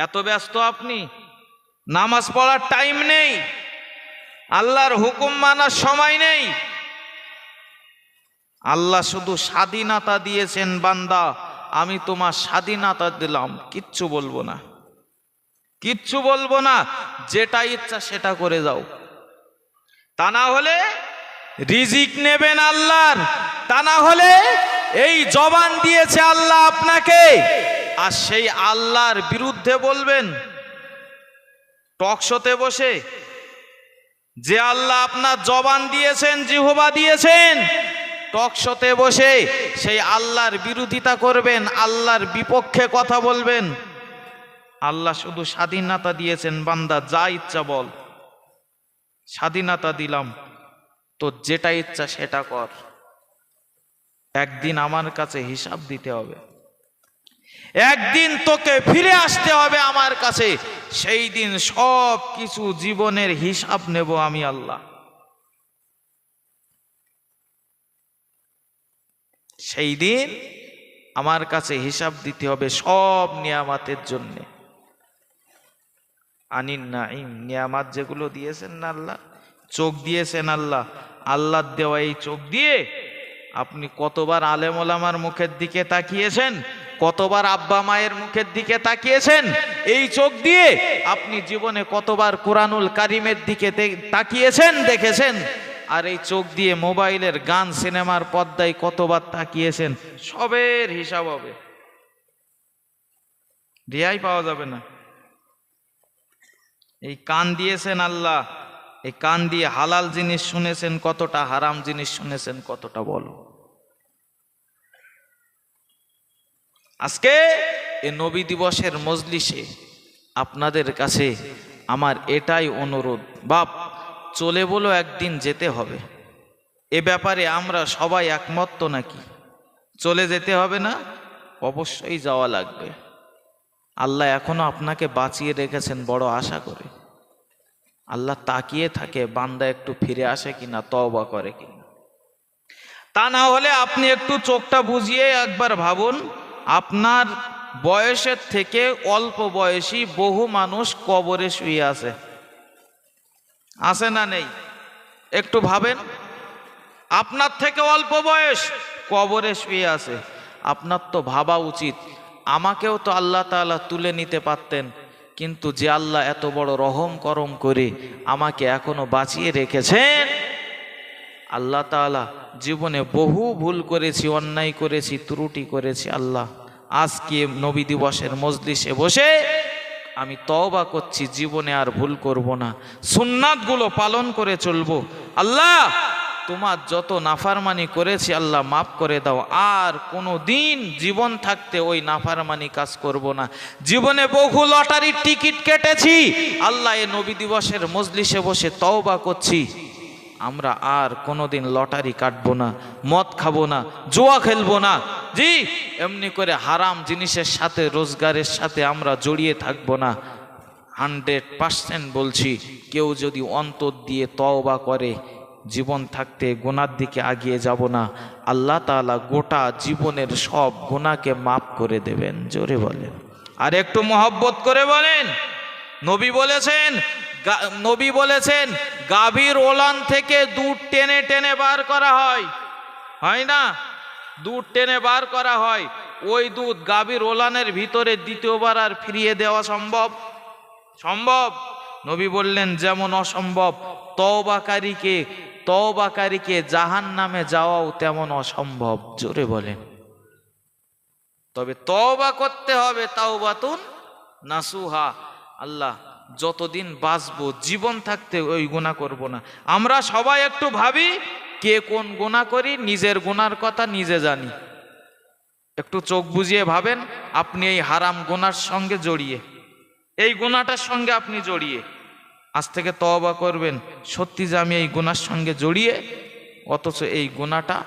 এত ব্যস্ত আপনি, নামাজ পড়ার টাইম নেই, আল্লাহর হুকুম মানার সময় নেই। আল্লাহ শুধু স্বাধীনতা দিয়েছেন, বান্দা আমি তোমার স্বাধীনতা দিলাম, কিচ্ছু বলবো না, কিচ্ছু বলবো না, যেটা ইচ্ছা সেটা করে যাও। তা না হলে রিজিক নেবেন আল্লাহর, তা না হলে এই জবান দিয়েছে আল্লাহ আপনাকে, আর সেই আল্লাহর বিরুদ্ধে বলবেন টক শোতে বসে। যে আল্লাহ আপনার জবান দিয়েছেন, জিহ্বা দিয়েছেন, টক শোতে বসে সেই আল্লাহর বিরোধিতা করবেন, আল্লাহর বিপক্ষে কথা বলবেন। আল্লাহ শুধু স্বাধীনতা দিয়েছেন, বান্দা যা ইচ্ছা বল, স্বাধীনতা দিলাম, তো যেটা ইচ্ছা সেটা কর। একদিন আমার কাছে হিসাব দিতে হবে, একদিন তোকে ফিরে আসতে হবে আমার কাছে, সেই দিন সব কিছু জীবনের হিসাব নেব আমি আল্লাহ। সেই দিন আমার কাছে হিসাব দিতে হবে সব নিয়ামতের জন্য। আনিন নাইম, নিয়ামত যেগুলো দিয়েছেন না আল্লাহ, চোখ দিয়েছেন আল্লাহ, আল্লাহর দেওয়া এই চোখ দিয়ে আপনি কতবার আলেম ওলামার মুখের দিকে তাকিয়েছেন, কতবার আব্বা মায়ের মুখের দিকে তাকিয়েছেন। এই চোখ দিয়ে আপনি জীবনে কতবার কুরআনুল কারীমের দিকে তাকিয়েছেন, দেখেছেন। আর এই চোখ দিয়ে মোবাইলের গান সিনেমার পর্দায় কতবার তাকিয়েছেন, সবের হিসাব হবে, রেহাই পাওয়া যাবে না। এই কান দিয়েছেন আল্লাহ, এই কান দিয়ে হালাল জিনিস শুনেছেন কতটা, হারাম জিনিস শুনেছেন কতটা, বলো। আজকে এই নবী দিবসের মজলিসে আপনাদের কাছে আমার এটাই অনুরোধ, বাপ চলে বলো একদিন যেতে হবে। এ ব্যাপারে আমরা সবাই একমত তো নাকি? চলে যেতে হবে না? অবশ্যই যাওয়া লাগবে। আল্লাহ এখনো আপনাকে বাঁচিয়ে রেখেছেন বড় আশা করে। আল্লাহ তাকিয়ে থাকে বান্দা একটু ফিরে আসে কিনা, তওবা করে কিনা। তা না হলে আপনি একটু চোখটা বুজিয়ে একবার ভাবুন, আপনার বয়সের থেকে অল্প বয়সী বহু মানুষ কবরে শুয়ে আছে, আছে না নেই? একটু ভাবেন, আপনার থেকে অল্প বয়স কবরে শুয়ে আছে। আপনার তো ভাবা উচিত, আমাকেও তো আল্লাহ তাআলা তুলে নিতে পারতেন, কিন্তু যে আল্লাহ এত বড় রহম করম করে আমাকে এখনো বাঁচিয়ে রেখেছেন। আল্লাহ তাআলা জীবনে বহু ভুল করেছি, অন্যায় করেছি, ত্রুটি করেছি। আল্লাহ আজকে নবী দিবসের মজলিসে বসে আমি তওবা করছি, জীবনে আর ভুল করব না, সুন্নাতগুলো পালন করে চলবো। আল্লাহ তোমার যত নাফরমানি করেছি আল্লাহ মাফ করে দাও, আর কোনো দিন জীবন থাকতে ওই নাফরমানি কাজ করব না। জীবনে বহু লটারির টিকিট কেটেছি, আল্লাহ এই নবী দিবসের মজলিসে বসে তওবা করছি, আমরা আর কোনোদিন লটারি কাটবো না, মদ খাবো না, জুয়া খেলবো না, জি এমনি করে হারাম জিনিসের সাথে রোজগারের সাথে আমরা জড়িয়ে থাকবো না। 100% বলছি, কেউ যদি অন্তর দিয়ে তওবা করে জীবন থাকতে গুনার দিকে আগিয়ে যাব না, আল্লাহ তাআলা গোটা জীবনের সব গুনাহকে মাফ করে দেবেন। জোরে বলেন, আর একটু মহব্বত করে বলেন। নবী বলেছেন গাভীর ওলান থেকে দুধ টেনে টেনে বার করা হয়, হয় না? দুধ টেনে বার করা হয়, ওই দুধ গাভীর ওলানের ভিতরে দ্বিতীয়বার আর ফিরিয়ে দেওয়া সম্ভব? সম্ভব? নবী বললেন যেমন অসম্ভব তওবাকারীকে জাহান্নামে যাওয়াও তেমন অসম্ভব। জোরে বলেন। তবে তওবা করতে হবে, তাওবাতুন নাসুহা। আল্লাহ যতদিন বাঁচবো জীবন থাকতে ওই গুনাহ করব না। আমরা সবাই একটু ভাবি কে কোন গুনাহ করি, নিজের গুনার কথা নিজে জানি। একটু চোখ বুজিয়ে ভাবেন, আপনি এই হারাম গুনার সঙ্গে জড়িয়ে, এই গুনাহটার সঙ্গে আপনি জড়িয়ে, আজ থেকে তওবা করবেন সত্যি যে আমি এই গুনার সঙ্গে জড়িয়ে, অথচ এই গুনাহটা